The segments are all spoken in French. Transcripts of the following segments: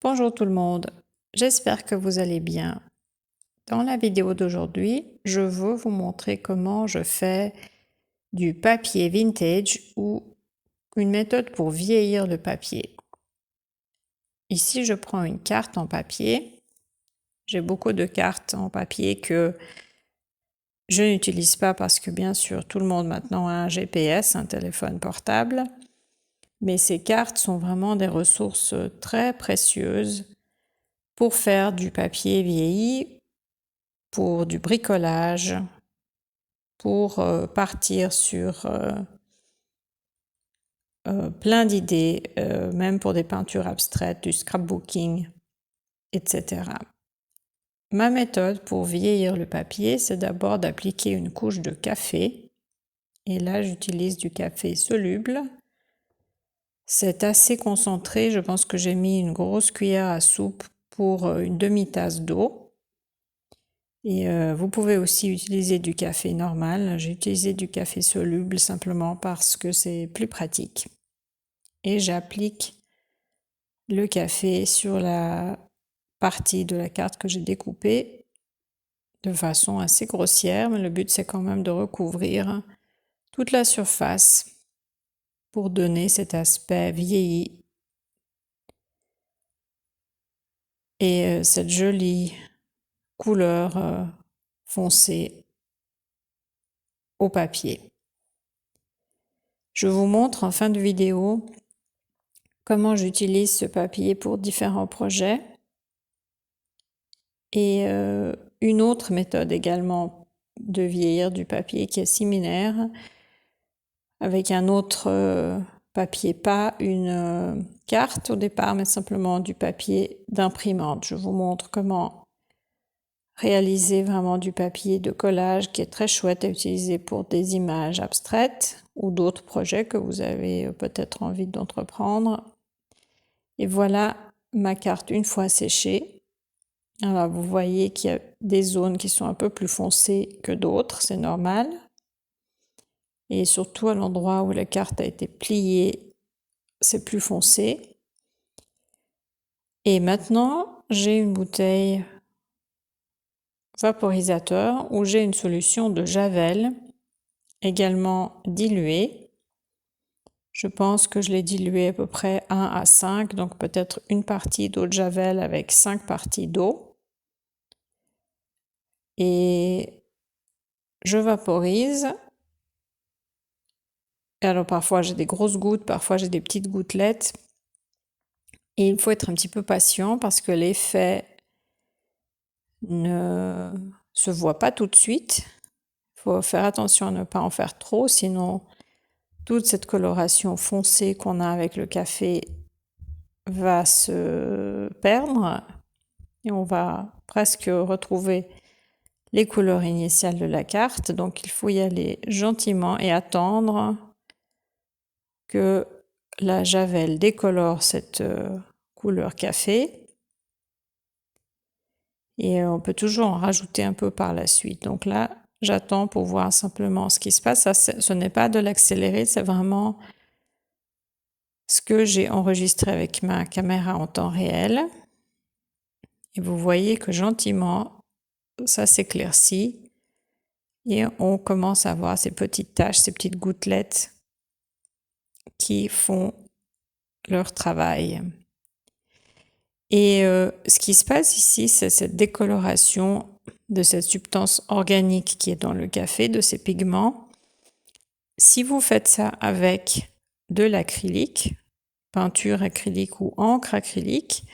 Bonjour tout le monde, j'espère que vous allez bien. Dans la vidéo d'aujourd'hui, je veux vous montrer comment je fais du papier vintage ou une méthode pour vieillir le papier. Ici, je prends une carte en papier. J'ai beaucoup de cartes en papier que je n'utilise pas parce que bien sûr tout le monde maintenant a un GPS, un téléphone portable. Mais ces cartes sont vraiment des ressources très précieuses pour faire du papier vieilli, pour du bricolage, pour partir sur plein d'idées, même pour des peintures abstraites, du scrapbooking, etc. Ma méthode pour vieillir le papier, c'est d'abord d'appliquer une couche de café. Et là, j'utilise du café soluble. C'est assez concentré, je pense que j'ai mis une grosse cuillère à soupe pour une demi-tasse d'eau. Et vous pouvez aussi utiliser du café normal. J'ai utilisé du café soluble simplement parce que c'est plus pratique. Et j'applique le café sur la partie de la carte que j'ai découpée de façon assez grossière, mais le but c'est quand même de recouvrir toute la surface pour donner cet aspect vieilli et cette jolie couleur foncée au papier. Je vous montre en fin de vidéo comment j'utilise ce papier pour différents projets et une autre méthode également de vieillir du papier qui est similaire avec un autre papier, pas une carte au départ, mais simplement du papier d'imprimante. Je vous montre comment réaliser vraiment du papier de collage qui est très chouette à utiliser pour des images abstraites ou d'autres projets que vous avez peut-être envie d'entreprendre. Et voilà ma carte une fois séchée. Alors vous voyez qu'il y a des zones qui sont un peu plus foncées que d'autres, c'est normal. Et surtout à l'endroit où la carte a été pliée, c'est plus foncé. Et maintenant, j'ai une bouteille vaporisateur où j'ai une solution de javel également diluée. Je pense que je l'ai diluée à peu près 1 à 5, donc peut-être une partie d'eau de javel avec 5 parties d'eau. Et je vaporise. Alors parfois j'ai des grosses gouttes, parfois j'ai des petites gouttelettes. Et il faut être un petit peu patient parce que l'effet ne se voit pas tout de suite. Il faut faire attention à ne pas en faire trop, sinon toute cette coloration foncée qu'on a avec le café va se perdre et on va presque retrouver les couleurs initiales de la carte. Donc il faut y aller gentiment et attendre que la javel décolore cette couleur café. Et on peut toujours en rajouter un peu par la suite. Donc là, j'attends pour voir simplement ce qui se passe. Ça, ce n'est pas de l'accéléré, c'est vraiment ce que j'ai enregistré avec ma caméra en temps réel. Et vous voyez que gentiment, ça s'éclaircit et on commence à voir ces petites taches, ces petites gouttelettes qui font leur travail. Et ce qui se passe ici, c'est cette décoloration de cette substance organique qui est dans le café, de ces pigments. Si vous faites ça avec de l'acrylique, peinture acrylique ou encre acrylique,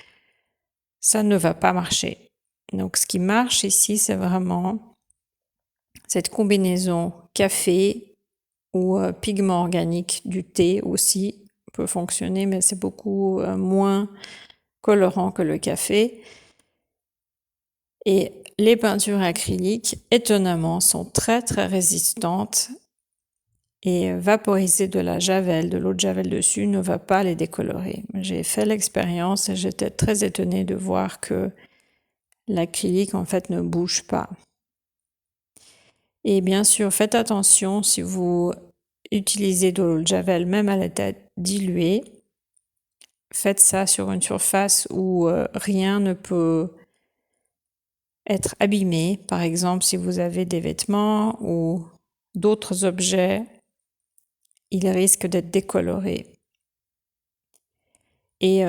ça ne va pas marcher. Donc ce qui marche ici, c'est vraiment cette combinaison café ou pigment organique du thé aussi peut fonctionner, mais c'est beaucoup moins colorant que le café. Et les peintures acryliques, étonnamment, sont très très résistantes et vaporiser de la javel, de l'eau de javel dessus ne va pas les décolorer. J'ai fait l'expérience et j'étais très étonnée de voir que l'acrylique en fait ne bouge pas. Et bien sûr, faites attention si vous utilisez de l'eau de javel, même à l'état dilué, faites ça sur une surface où rien ne peut être abîmé. Par exemple, si vous avez des vêtements ou d'autres objets, ils risquent d'être décolorés. Et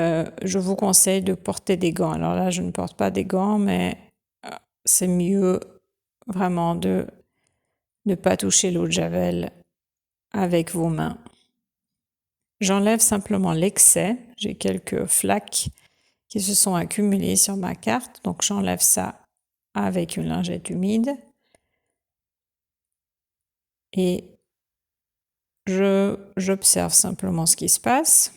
je vous conseille de porter des gants. Alors là, je ne porte pas des gants, mais c'est mieux vraiment de ne pas toucher l'eau de javel avec vos mains. J'enlève simplement l'excès. J'ai quelques flaques qui se sont accumulées sur ma carte, donc j'enlève ça avec une lingette humide. Et j'observe simplement ce qui se passe.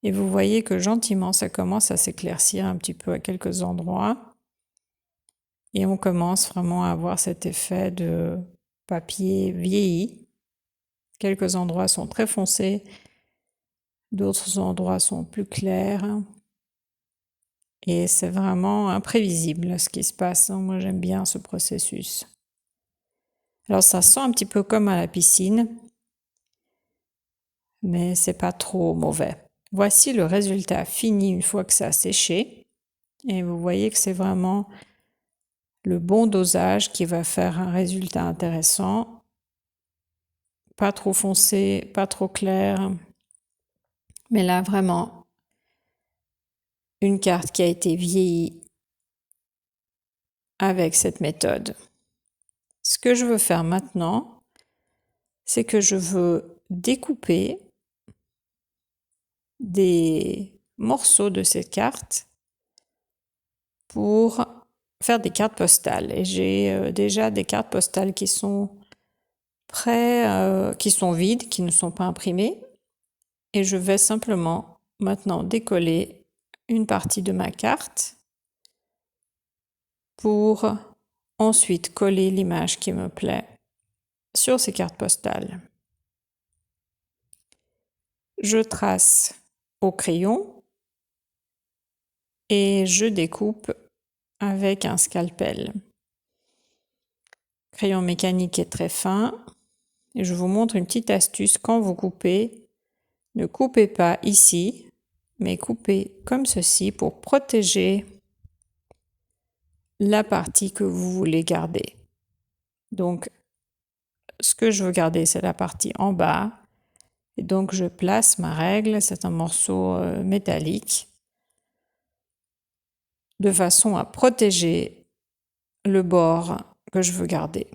Et vous voyez que gentiment, ça commence à s'éclaircir un petit peu à quelques endroits. Et on commence vraiment à avoir cet effet de papier vieilli. Quelques endroits sont très foncés, d'autres endroits sont plus clairs. Et c'est vraiment imprévisible ce qui se passe. Moi, j'aime bien ce processus. Alors, ça sent un petit peu comme à la piscine, mais c'est pas trop mauvais. Voici le résultat fini une fois que ça a séché. Et vous voyez que c'est vraiment le bon dosage qui va faire un résultat intéressant. Pas trop foncé, pas trop clair. Mais là, vraiment, une carte qui a été vieillie avec cette méthode. Ce que je veux faire maintenant, c'est que je veux découper des morceaux de cette carte pour faire des cartes postales. Et j'ai déjà des cartes postales qui sont prêtes, qui sont vides, qui ne sont pas imprimées. Et je vais simplement maintenant décoller une partie de ma carte pour ensuite coller l'image qui me plaît sur ces cartes postales. Je trace au crayon et je découpe avec un scalpel. Le crayon mécanique est très fin et je vous montre une petite astuce quand vous coupez. Ne coupez pas ici, mais coupez comme ceci pour protéger la partie que vous voulez garder. Donc, ce que je veux garder, c'est la partie en bas. Et donc, je place ma règle, c'est un morceau métallique, de façon à protéger le bord que je veux garder.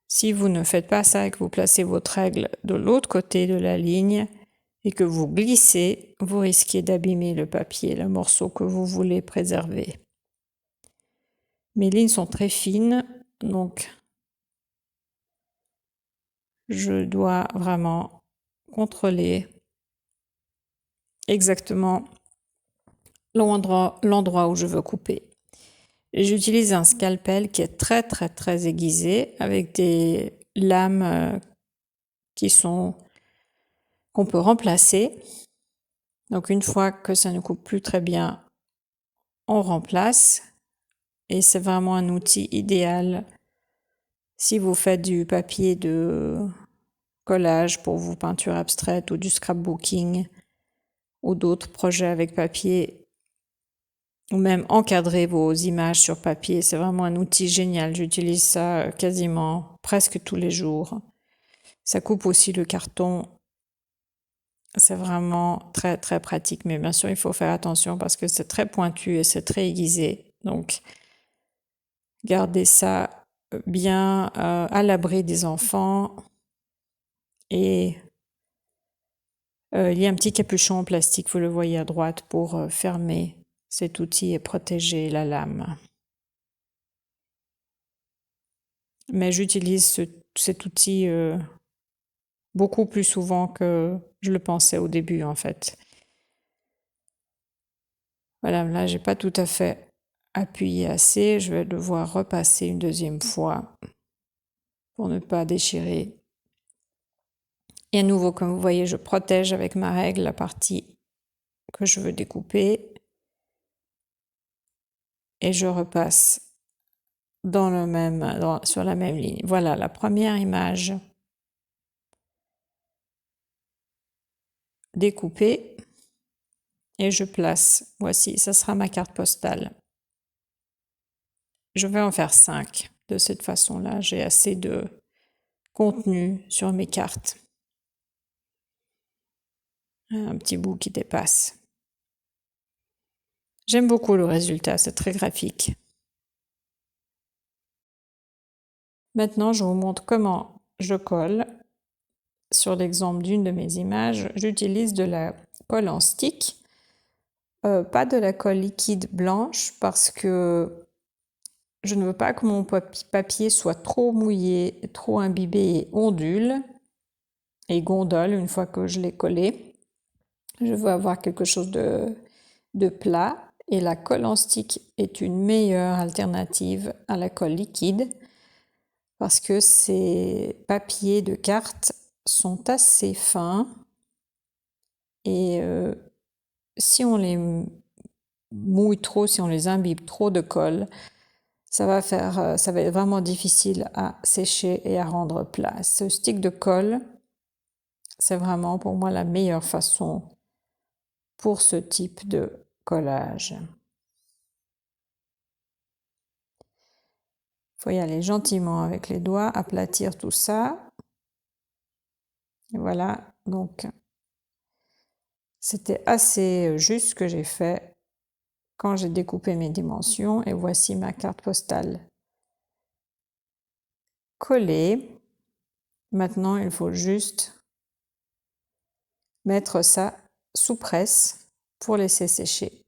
Si vous ne faites pas ça et que vous placez votre règle de l'autre côté de la ligne et que vous glissez, vous risquez d'abîmer le papier, le morceau que vous voulez préserver. Mes lignes sont très fines, donc je dois vraiment contrôler exactement l'endroit où je veux couper. J'utilise un scalpel qui est très très très aiguisé avec des lames qu'on peut remplacer. Donc une fois que ça ne coupe plus très bien, on remplace et c'est vraiment un outil idéal si vous faites du papier de collage pour vos peintures abstraites ou du scrapbooking ou d'autres projets avec papier ou même encadrer vos images sur papier. C'est vraiment un outil génial. J'utilise ça quasiment presque tous les jours. Ça coupe aussi le carton. C'est vraiment très très pratique. Mais bien sûr, il faut faire attention parce que c'est très pointu et c'est très aiguisé. Donc, gardez ça bien à l'abri des enfants. Et il y a un petit capuchon en plastique, vous le voyez à droite, pour fermer cet outil et protéger la lame. Mais j'utilise cet outil beaucoup plus souvent que je le pensais au début en fait. Voilà, là j'ai pas tout à fait appuyé assez, je vais devoir repasser une deuxième fois pour ne pas déchirer. Et à nouveau, comme vous voyez, je protège avec ma règle la partie que je veux découper et je repasse sur la même ligne. Voilà la première image découper et je place. Voici, ça sera ma carte postale. Je vais en faire 5 de cette façon-là. J'ai assez de contenu sur mes cartes. Un petit bout qui dépasse. J'aime beaucoup le résultat, c'est très graphique. Maintenant, je vous montre comment je colle. Sur l'exemple d'une de mes images, j'utilise de la colle en stick, pas de la colle liquide blanche parce que je ne veux pas que mon papier soit trop mouillé, trop imbibé et ondule et gondole une fois que je l'ai collé. Je veux avoir quelque chose de plat et la colle en stick est une meilleure alternative à la colle liquide parce que ces papiers de carte sont assez fins et si on les mouille trop, si on les imbibe trop de colle, ça va être vraiment difficile à sécher et à rendre plat. Ce stick de colle, c'est vraiment pour moi la meilleure façon pour ce type de collage. Il faut y aller gentiment avec les doigts, aplatir tout ça. Et voilà, donc c'était assez juste ce que j'ai fait quand j'ai découpé mes dimensions et voici ma carte postale collée. Maintenant, il faut juste mettre ça sous presse pour laisser sécher.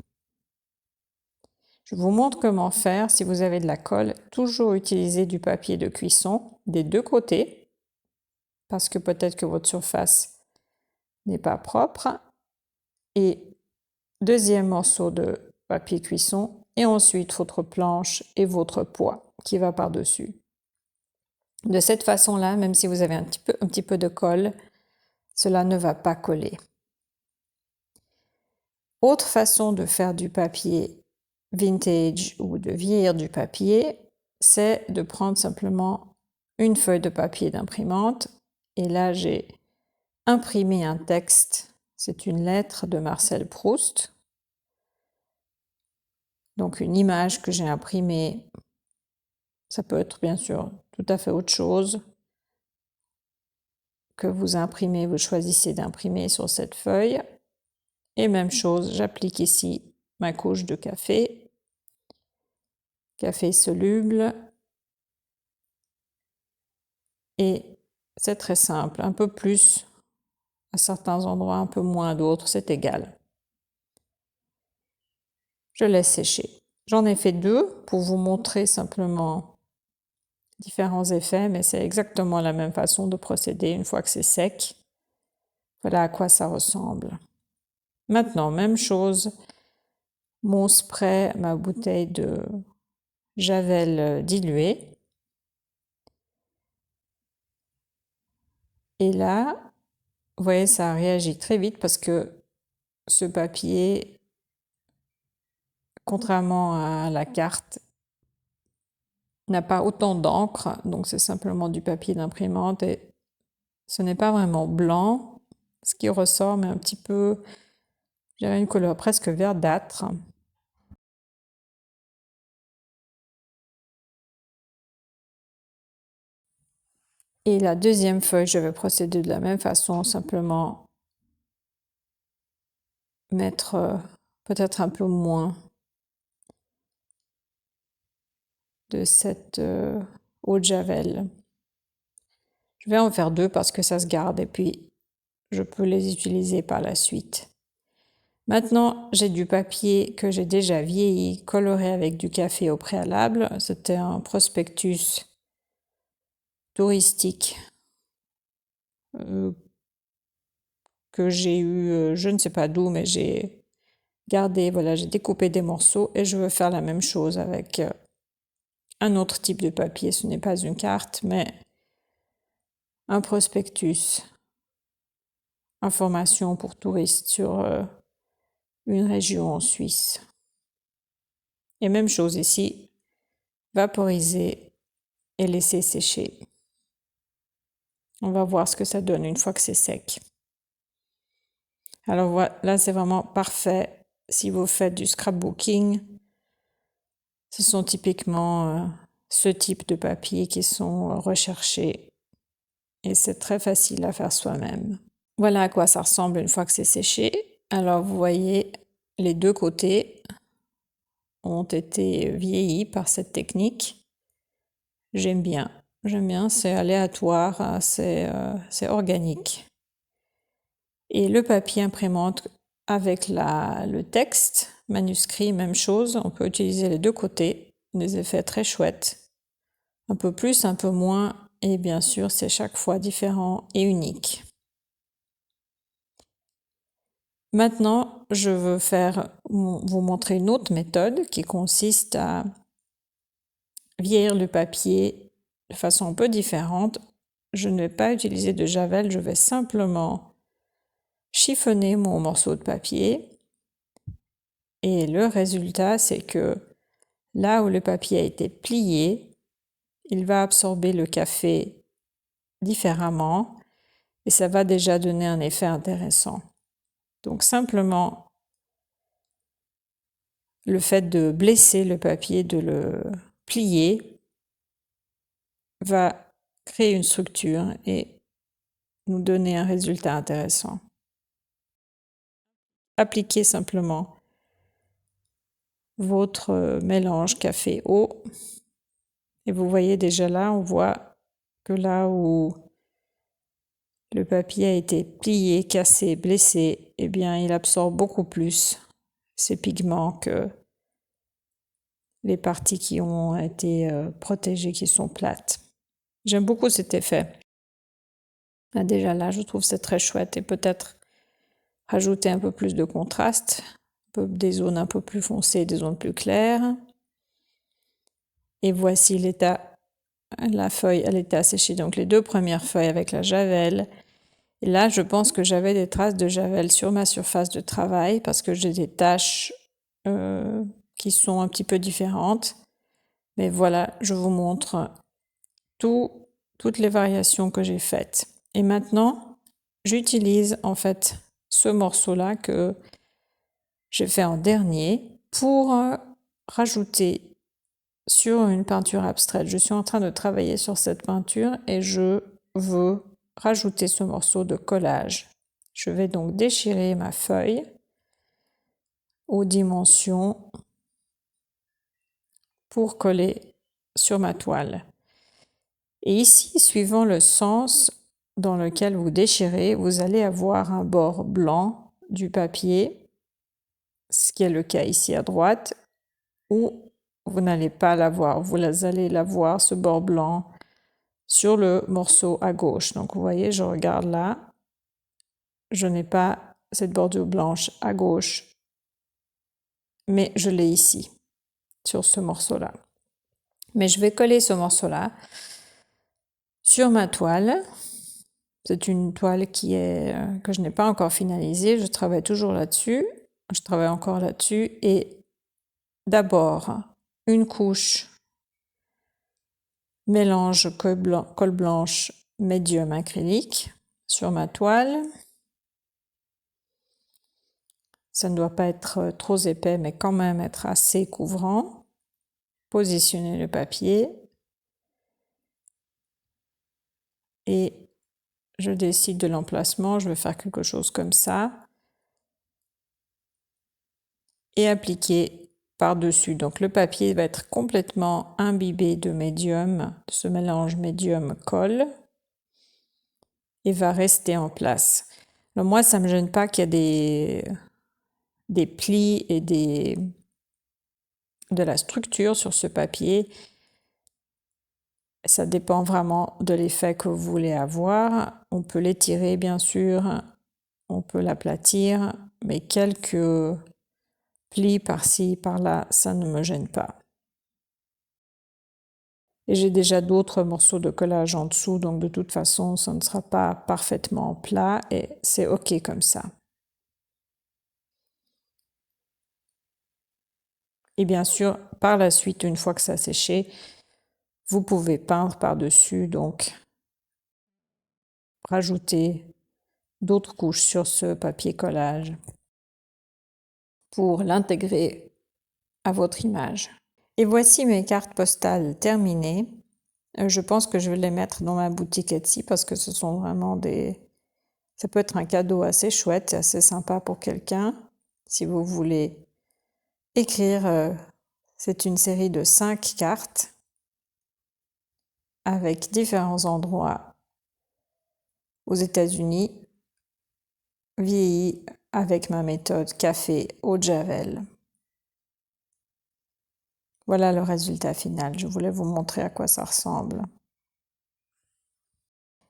Je vous montre comment faire si vous avez de la colle. Toujours utiliser du papier de cuisson des deux côtés parce que peut-être que votre surface n'est pas propre. Et deuxième morceau de papier cuisson et ensuite votre planche et votre poids qui va par-dessus. De cette façon-là, même si vous avez un petit peu de colle, cela ne va pas coller. Autre façon de faire du papier vintage ou de vieillir du papier, c'est de prendre simplement une feuille de papier d'imprimante et là j'ai imprimé un texte, c'est une lettre de Marcel Proust, donc une image que j'ai imprimée, ça peut être bien sûr tout à fait autre chose que vous imprimez, vous choisissez d'imprimer sur cette feuille et même chose, j'applique ici ma couche de café soluble. Et c'est très simple, un peu plus à certains endroits, un peu moins à d'autres, c'est égal. Je laisse sécher. J'en ai fait 2 pour vous montrer simplement différents effets, mais c'est exactement la même façon de procéder une fois que c'est sec. Voilà à quoi ça ressemble. Maintenant, même chose, mon spray, ma bouteille de javel dilué. Et là, vous voyez, ça réagit très vite parce que ce papier, contrairement à la carte, n'a pas autant d'encre, donc c'est simplement du papier d'imprimante et ce n'est pas vraiment blanc, ce qui ressort, mais un petit peu, j'avais une couleur presque verdâtre. Et la deuxième feuille, je vais procéder de la même façon, simplement mettre peut-être un peu moins de cette eau de javel. Je vais en faire 2 parce que ça se garde et puis je peux les utiliser par la suite. Maintenant, j'ai du papier que j'ai déjà vieilli, coloré avec du café au préalable. C'était un prospectus touristique que j'ai eu, je ne sais pas d'où, mais j'ai gardé, voilà, j'ai découpé des morceaux et je veux faire la même chose avec un autre type de papier. Ce n'est pas une carte, mais un prospectus. Information pour touristes sur une région en Suisse. Et même chose ici, vaporiser et laisser sécher. On va voir ce que ça donne une fois que c'est sec. Alors voilà, là c'est vraiment parfait si vous faites du scrapbooking. Ce sont typiquement ce type de papier qui sont recherchés et c'est très facile à faire soi-même. Voilà à quoi ça ressemble une fois que c'est séché. Alors vous voyez, les deux côtés ont été vieillis par cette technique. J'aime bien, c'est aléatoire, c'est organique. Et le papier imprimante avec le texte, manuscrit, même chose, on peut utiliser les deux côtés, des effets très chouettes. Un peu plus, un peu moins, et bien sûr, c'est chaque fois différent et unique. Maintenant, je veux vous montrer une autre méthode qui consiste à vieillir le papier de façon un peu différente. Je ne vais pas utiliser de javel, je vais simplement chiffonner mon morceau de papier. Et le résultat, c'est que là où le papier a été plié, il va absorber le café différemment et ça va déjà donner un effet intéressant. Donc simplement, le fait de blesser le papier, de le plier, va créer une structure et nous donner un résultat intéressant. Appliquez simplement votre mélange café-eau et vous voyez déjà là, on voit que là où le papier a été plié, cassé, blessé, eh bien il absorbe beaucoup plus ces pigments que les parties qui ont été protégées, qui sont plates. J'aime beaucoup cet effet. Déjà là, je trouve c'est très chouette et peut-être rajouter un peu plus de contraste, des zones un peu plus foncées, des zones plus claires. Et voici l'état, la feuille à l'état séché, donc les deux premières feuilles avec la javel. Et là, je pense que j'avais des traces de javel sur ma surface de travail parce que j'ai des taches qui sont un petit peu différentes. Mais voilà, je vous montre toutes les variations que j'ai faites. Et maintenant, j'utilise en fait ce morceau-là que j'ai fait en dernier pour rajouter sur une peinture abstraite. Je suis en train de travailler sur cette peinture et je veux rajouter ce morceau de collage. Je vais donc déchirer ma feuille aux dimensions pour coller sur ma toile. Et ici, suivant le sens dans lequel vous déchirez, vous allez avoir un bord blanc du papier, ce qui est le cas ici à droite, ou vous n'allez pas l'avoir, vous allez l'avoir, ce bord blanc, sur le morceau à gauche. Donc vous voyez, je regarde là, je n'ai pas cette bordure blanche à gauche, mais je l'ai ici, sur ce morceau-là. Mais je vais coller ce morceau-là sur ma toile. C'est une toile que je n'ai pas encore finalisée, je travaille toujours là-dessus, je travaille encore là-dessus et d'abord une couche mélange colle blanche médium acrylique sur ma toile. Ça ne doit pas être trop épais, mais quand même être assez couvrant. Positionner le papier. Et je décide de l'emplacement, je vais faire quelque chose comme ça. Et appliquer par-dessus. Donc le papier va être complètement imbibé de médium, de ce mélange médium-colle. Et va rester en place. Alors moi, ça ne me gêne pas qu'il y ait des plis et de la structure sur ce papier. Ça dépend vraiment de l'effet que vous voulez avoir. On peut l'étirer bien sûr, on peut l'aplatir, mais quelques plis par-ci, par-là, ça ne me gêne pas. Et j'ai déjà d'autres morceaux de collage en dessous, donc de toute façon, ça ne sera pas parfaitement plat et c'est OK comme ça. Et bien sûr, par la suite, une fois que ça a séché, vous pouvez peindre par-dessus, donc rajouter d'autres couches sur ce papier collage pour l'intégrer à votre image. Et voici mes cartes postales terminées. Je pense que je vais les mettre dans ma boutique Etsy parce que ce sont vraiment ça peut être un cadeau assez chouette, assez sympa pour quelqu'un. Si vous voulez écrire, c'est une série de 5 cartes avec différents endroits aux États-Unis, vieillis avec ma méthode café eau de javel. Voilà le résultat final. Je voulais vous montrer à quoi ça ressemble.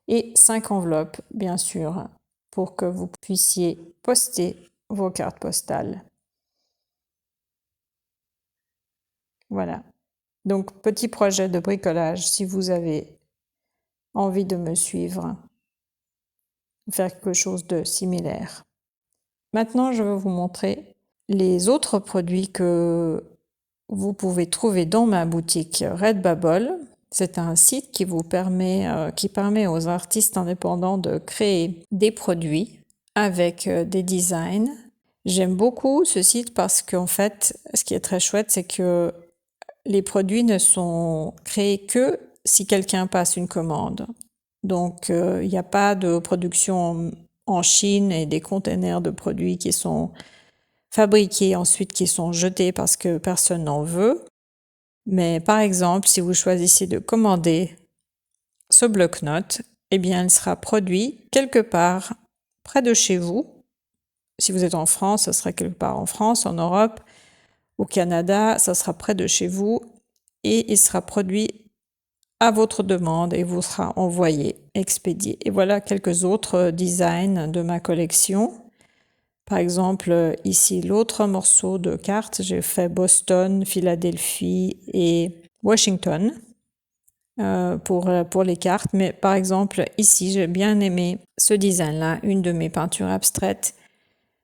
Et 5 enveloppes, bien sûr, pour que vous puissiez poster vos cartes postales. Voilà. Donc, petit projet de bricolage, si vous avez envie de me suivre, faire quelque chose de similaire. Maintenant, je vais vous montrer les autres produits que vous pouvez trouver dans ma boutique Redbubble. C'est un site qui permet aux artistes indépendants de créer des produits avec des designs. J'aime beaucoup ce site parce qu'en fait, ce qui est très chouette, c'est que les produits ne sont créés que si quelqu'un passe une commande. Donc, il n'y a pas de production en Chine et des containers de produits qui sont fabriqués ensuite qui sont jetés parce que personne n'en veut. Mais par exemple, si vous choisissez de commander ce bloc-notes, eh bien, il sera produit quelque part près de chez vous. Si vous êtes en France, ce sera quelque part en France, en Europe, au Canada, ça sera près de chez vous et il sera produit à votre demande et vous sera envoyé, expédié. Et voilà quelques autres designs de ma collection. Par exemple, ici, l'autre morceau de carte, j'ai fait Boston, Philadelphie et Washington pour les cartes. Mais par exemple, ici, j'ai bien aimé ce design-là, une de mes peintures abstraites.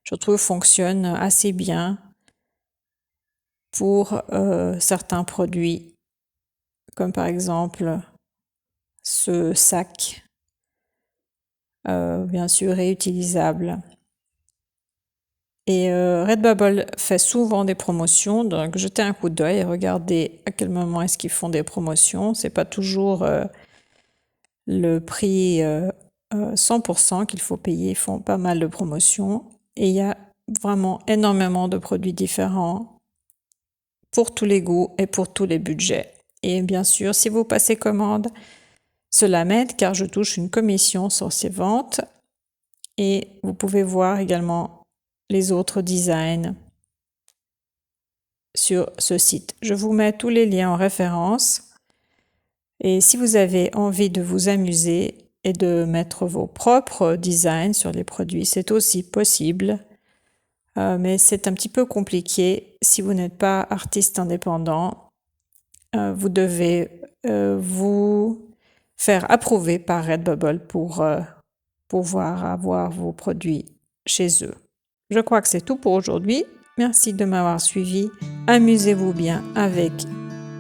Je trouve fonctionne assez bien pour certains produits, comme par exemple ce sac, bien sûr réutilisable. Et Redbubble fait souvent des promotions, donc jetez un coup d'œil et regardez à quel moment est-ce qu'ils font des promotions. C'est pas toujours le prix 100% qu'il faut payer, ils font pas mal de promotions. Et il y a vraiment énormément de produits différents pour tous les goûts et pour tous les budgets. Et bien sûr, si vous passez commande, cela m'aide car je touche une commission sur ces ventes. Et vous pouvez voir également les autres designs sur ce site. Je vous mets tous les liens en référence. Et si vous avez envie de vous amuser et de mettre vos propres designs sur les produits, c'est aussi possible. Mais c'est un petit peu compliqué. Si vous n'êtes pas artiste indépendant, vous devez vous faire approuver par Redbubble pour pouvoir avoir vos produits chez eux. Je crois que c'est tout pour aujourd'hui. Merci de m'avoir suivi. Amusez-vous bien avec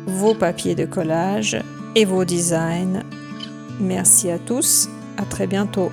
vos papiers de collage et vos designs. Merci à tous. À très bientôt.